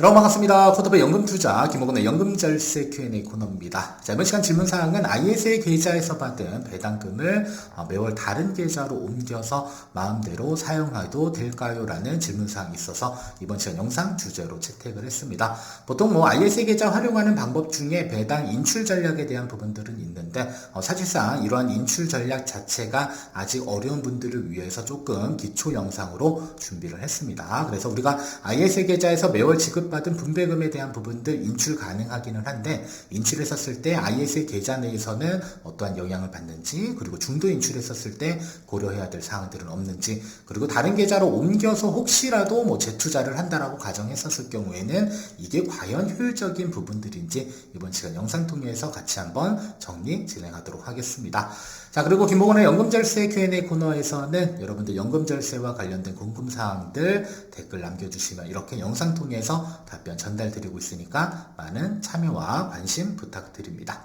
여러분 반갑습니다. 코드의 연금투자 김호근의 연금절세 Q&A 코너입니다. 자, 이번 시간 질문사항은 ISA 계좌에서 받은 배당금을 매월 다른 계좌로 옮겨서 마음대로 사용해도 될까요? 라는 질문사항이 있어서 이번 시간 영상 주제로 채택을 했습니다. 보통 ISA 계좌 활용하는 방법 중에 배당 인출 전략에 대한 부분들은 있는데 사실상 이러한 인출 전략 자체가 아직 어려운 분들을 위해서 조금 기초 영상으로 준비를 했습니다. 그래서 우리가 ISA 계좌에서 매월 지급 받은 분배금에 대한 부분들 인출 가능하기는 한데, 인출했었을 때 ISA 계좌 내에서는 어떠한 영향을 받는지, 그리고 중도 인출했었을 때 고려해야 될 사항들은 없는지, 그리고 다른 계좌로 옮겨서 혹시라도 재투자를 한다라고 가정했었을 경우에는 이게 과연 효율적인 부분들인지 이번 시간 영상 통해서 같이 한번 정리 진행하도록 하겠습니다. 자, 그리고 김보건의 연금절세 Q&A 코너에서는 여러분들 연금절세와 관련된 궁금사항들 댓글 남겨주시면 이렇게 영상 통해서 답변 전달드리고 있으니까 많은 참여와 관심 부탁드립니다.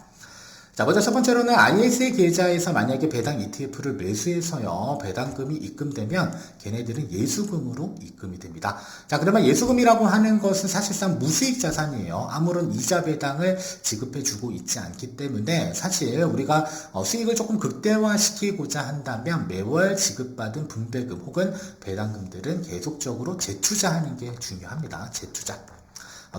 자, 먼저 첫 번째로는 ISA 계좌에서 만약에 배당 ETF를 매수해서요, 배당금이 입금되면 걔네들은 예수금으로 입금이 됩니다. 자, 그러면 예수금이라고 하는 것은 사실상 무수익 자산이에요. 아무런 이자 배당을 지급해주고 있지 않기 때문에 사실 우리가 수익을 조금 극대화시키고자 한다면 매월 지급받은 분배금 혹은 배당금들은 계속적으로 재투자하는 게 중요합니다. 재투자.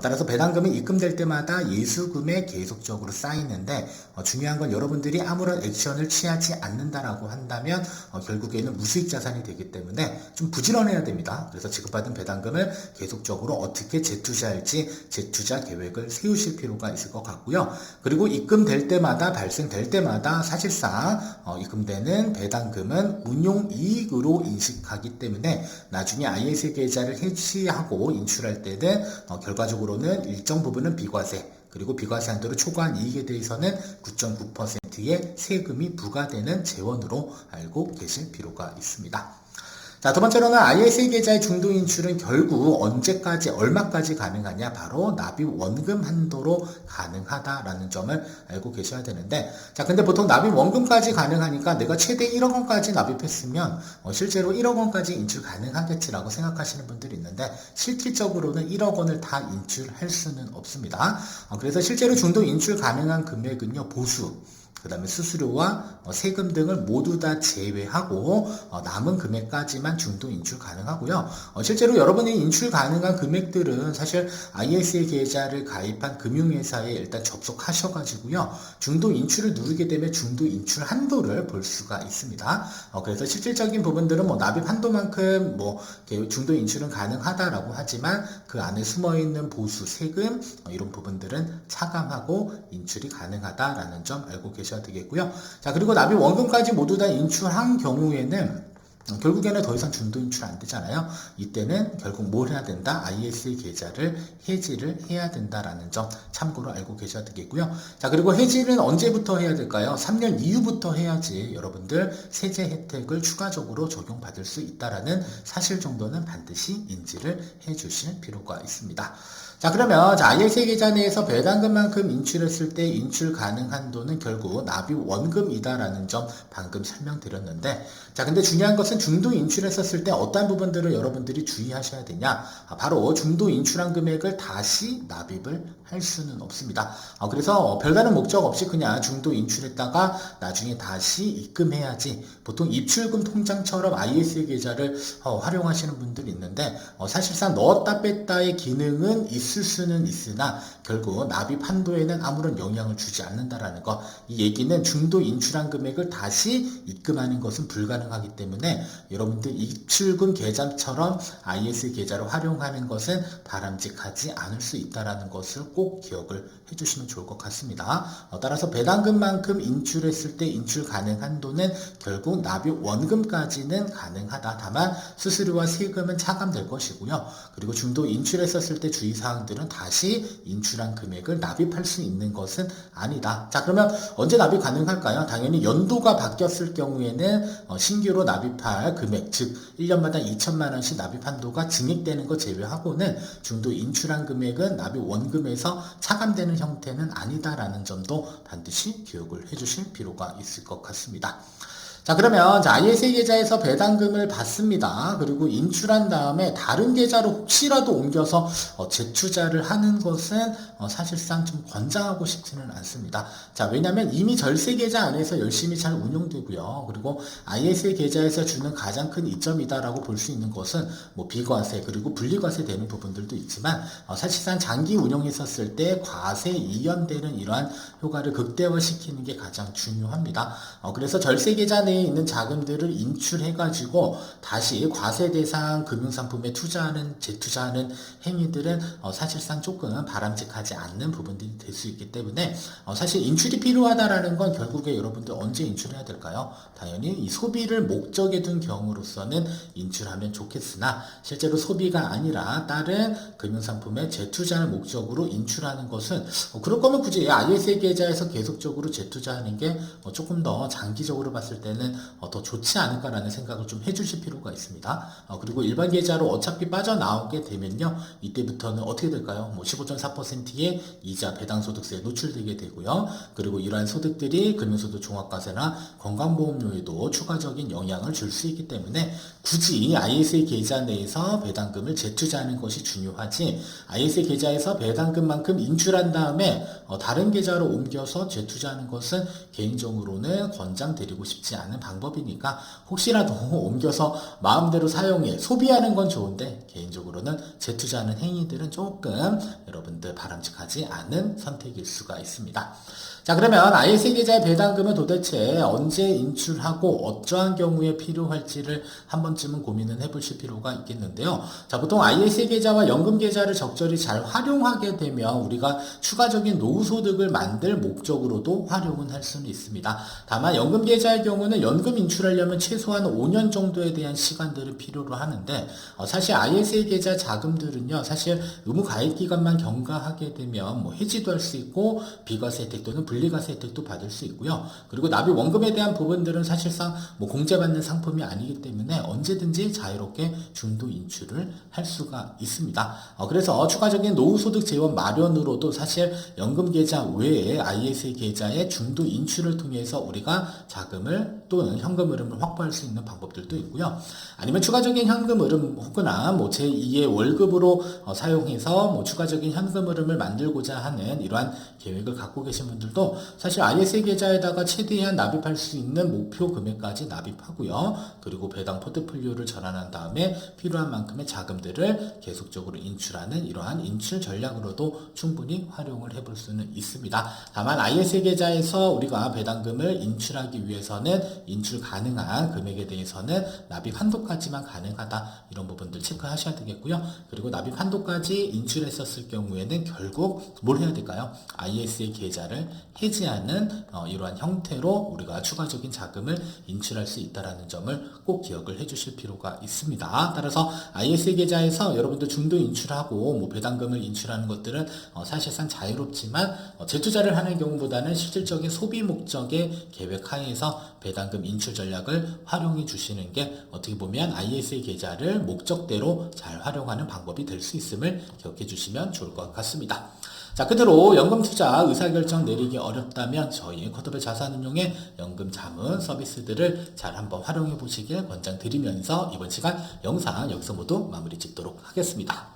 따라서 배당금이 입금될 때마다 예수금에 계속적으로 쌓이는데 중요한 건 여러분들이 아무런 액션을 취하지 않는다라고 한다면 결국에는 무수익 자산이 되기 때문에 좀 부지런해야 됩니다. 그래서 지급받은 배당금을 계속적으로 어떻게 재투자할지 재투자 계획을 세우실 필요가 있을 것 같고요. 그리고 입금될 때마다 발생될 때마다 사실상 입금되는 배당금은 운용이익으로 인식하기 때문에 나중에 ISA 계좌를 해지하고 인출할 때는 결과적으로 는 일정 부분은 비과세, 그리고 비과세 한도를 초과한 이익에 대해서는 9.9%의 세금이 부과되는 재원으로 알고 계실 필요가 있습니다. 자, 두 번째로는 ISA 계좌의 중도 인출은 결국 언제까지, 얼마까지 가능하냐? 바로 납입 원금 한도로 가능하다라는 점을 알고 계셔야 되는데, 자, 근데 보통 납입 원금까지 가능하니까 내가 최대 1억 원까지 납입했으면 실제로 1억 원까지 인출 가능하겠지라고 생각하시는 분들이 있는데, 실질적으로는 1억 원을 다 인출할 수는 없습니다. 그래서 실제로 중도 인출 가능한 금액은요, 보수, 그 다음에 수수료와 세금 등을 모두 다 제외하고 남은 금액까지만 중도 인출 가능하고요. 실제로 여러분이 인출 가능한 금액들은 사실 ISA 계좌를 가입한 금융회사에 일단 접속하셔가지고요, 중도 인출을 누르게 되면 중도 인출 한도를 볼 수가 있습니다. 그래서 실질적인 부분들은 납입 한도만큼 중도 인출은 가능하다라고 하지만 그 안에 숨어있는 보수, 세금 이런 부분들은 차감하고 인출이 가능하다라는 점 알고 계셔야 되겠고요. 자, 그리고 납입 원금까지 모두 다 인출한 경우에는 결국에는 더 이상 중도 인출 안 되잖아요. 이때는 결국 뭘 해야 된다? ISA 계좌를 해지를 해야 된다라는 점 참고로 알고 계셔야 되겠고요. 자, 그리고 해지는 언제부터 해야 될까요? 3년 이후부터 해야지 여러분들 세제 혜택을 추가적으로 적용받을 수 있다라는 사실 정도는 반드시 인지를 해 주실 필요가 있습니다. 자, 그러면 ISA 계좌 내에서 배당금만큼 인출했을 때 인출 가능 한도는 결국 납입 원금이다라는 점 방금 설명드렸는데, 자, 근데 중요한 것은 중도 인출했었을 때 어떤 부분들을 여러분들이 주의하셔야 되냐? 바로 중도 인출한 금액을 다시 납입을 할 수는 없습니다. 그래서 별다른 목적 없이 그냥 중도 인출했다가 나중에 다시 입금해야지, 보통 입출금 통장처럼 ISA 계좌를 활용하시는 분들이 있는데 사실상 넣었다 뺐다의 기능은 있을 수는 있으나 결국 납입 한도에는 아무런 영향을 주지 않는다라는 거. 이 얘기는 중도 인출한 금액을 다시 입금하는 것은 불가능하기 때문에 여러분들 입출금 계좌처럼 ISA 계좌를 활용하는 것은 바람직하지 않을 수 있다라는 것을 꼭 기억을 해주시면 좋을 것 같습니다. 따라서 배당금만큼 인출했을 때 인출 가능 한도는 결국 납입 원금까지는 가능하다. 다만 수수료와 세금은 차감될 것이고요. 그리고 중도 인출했었을 때 주의사항들은 다시 인출한 금액을 납입할 수 있는 것은 아니다. 자, 그러면 언제 납입 가능할까요? 당연히 연도가 바뀌었을 경우에는 신규로 납입할 금액, 즉 1년마다 2천만 원씩 납입 한도가 증액되는 것 제외하고는 중도 인출한 금액은 납입 원금에서 차감되는 형태는 아니다라는 점도 반드시 기억을 해주실 필요가 있을 것 같습니다. 자, 그러면 ISA 계좌에서 배당금을 받습니다. 그리고 인출한 다음에 다른 계좌로 혹시라도 옮겨서 재투자를 하는 것은 사실상 좀 권장하고 싶지는 않습니다. 자, 왜냐하면 이미 절세 계좌 안에서 열심히 잘 운용되고요. 그리고 ISA 계좌에서 주는 가장 큰 이점이다라고 볼 수 있는 것은 뭐 비과세 그리고 분리과세 되는 부분들도 있지만 사실상 장기 운용했었을 때 과세 이연되는 이러한 효과를 극대화시키는 게 가장 중요합니다. 그래서 절세 계좌 내에 있는 자금들을 인출해가지고 다시 과세 대상 금융상품에 재투자하는 행위들은 사실상 조금 바람직하지 않는 부분들이 될 수 있기 때문에 사실 인출이 필요하다라는 건 결국에 여러분들 언제 인출해야 될까요? 당연히 이 소비를 목적에 둔 경우로서는 인출하면 좋겠으나 실제로 소비가 아니라 다른 금융상품에 재투자를 목적으로 인출하는 것은 그럴 거면 굳이 ISA 계좌에서 계속적으로 재투자하는 게 조금 더 장기적으로 봤을 때는 더 좋지 않을까라는 생각을 좀 해주실 필요가 있습니다. 그리고 일반 계좌로 어차피 빠져나오게 되면요, 이때부터는 어떻게 될까요? 15.4%의 이자 배당소득세에 노출되게 되고요. 그리고 이러한 소득들이 금융소득 종합과세나 건강보험료에도 추가적인 영향을 줄 수 있기 때문에 굳이 ISA 계좌 내에서 배당금을 재투자하는 것이 중요하지, ISA 계좌에서 배당금만큼 인출한 다음에 다른 계좌로 옮겨서 재투자하는 것은 개인적으로는 권장드리고 싶지 않은 방법이니까 혹시라도 옮겨서 마음대로 사용해 소비하는 건 좋은데 개인적으로는 재투자하는 행위들은 조금 여러분들 바람직하지 않은 선택일 수가 있습니다. 자, 그러면 ISA 계좌의 배당금은 도대체 언제 인출하고 어떠한 경우에 필요할지를 한 번쯤은 고민을 해보실 필요가 있겠는데요. 자, 보통 ISA 계좌와 연금 계좌를 적절히 잘 활용하게 되면 우리가 추가적인 노후소득을 만들 목적으로도 활용은 할 수는 있습니다. 다만 연금 계좌의 경우는 연금 인출하려면 최소한 5년 정도에 대한 시간들을 필요로 하는데 사실 ISA 계좌 자금들은요, 사실 의무 가입 기간만 경과하게 되면 뭐 해지도 할 수 있고 비과세 혜택 또는 분리과세 혜택도 받을 수 있고요. 그리고 납입 원금에 대한 부분들은 사실상 뭐 공제받는 상품이 아니기 때문에 언제든지 자유롭게 중도 인출을 할 수가 있습니다. 그래서 추가적인 노후소득 재원 마련으로도 사실 연금 계좌 외에 ISA 계좌의 중도 인출을 통해서 우리가 자금을 또는 현금 흐름을 확보할 수 있는 방법들도 있고요. 아니면 추가적인 현금 흐름 혹은 뭐 제2의 월급으로 사용해서 뭐 추가적인 현금 흐름을 만들고자 하는 이러한 계획을 갖고 계신 분들도 사실 ISA 계좌에다가 최대한 납입할 수 있는 목표 금액까지 납입하고요. 그리고 배당 포트폴리오를 전환한 다음에 필요한 만큼의 자금들을 계속적으로 인출하는 이러한 인출 전략으로도 충분히 활용을 해볼 수는 있습니다. 다만 ISA 계좌에서 우리가 배당금을 인출하기 위해서는 인출 가능한 금액에 대해서는 납입 한도까지만 가능하다, 이런 부분들 체크하셔야 되겠고요. 그리고 납입 한도까지 인출했었을 경우에는 결국 뭘 해야 될까요? ISA 계좌를 해지하는 이러한 형태로 우리가 추가적인 자금을 인출할 수 있다는 점을 꼭 기억을 해주실 필요가 있습니다. 따라서 ISA 계좌에서 여러분들 중도 인출하고 뭐 배당금을 인출하는 것들은 사실상 자유롭지만 재투자를 하는 경우보다는 실질적인 소비 목적의 계획 하에서 배당금 인출 전략을 활용해 주시는 게 어떻게 보면 ISA 계좌를 목적대로 잘 활용하는 방법이 될 수 있음을 기억해 주시면 좋을 것 같습니다. 자, 그대로 연금 투자 의사결정 내리기 어렵다면 저희 쿼터별 자산운용의 연금 자문 서비스들을 잘 한번 활용해 보시길 권장드리면서 이번 시간 영상 여기서 모두 마무리 짓도록 하겠습니다.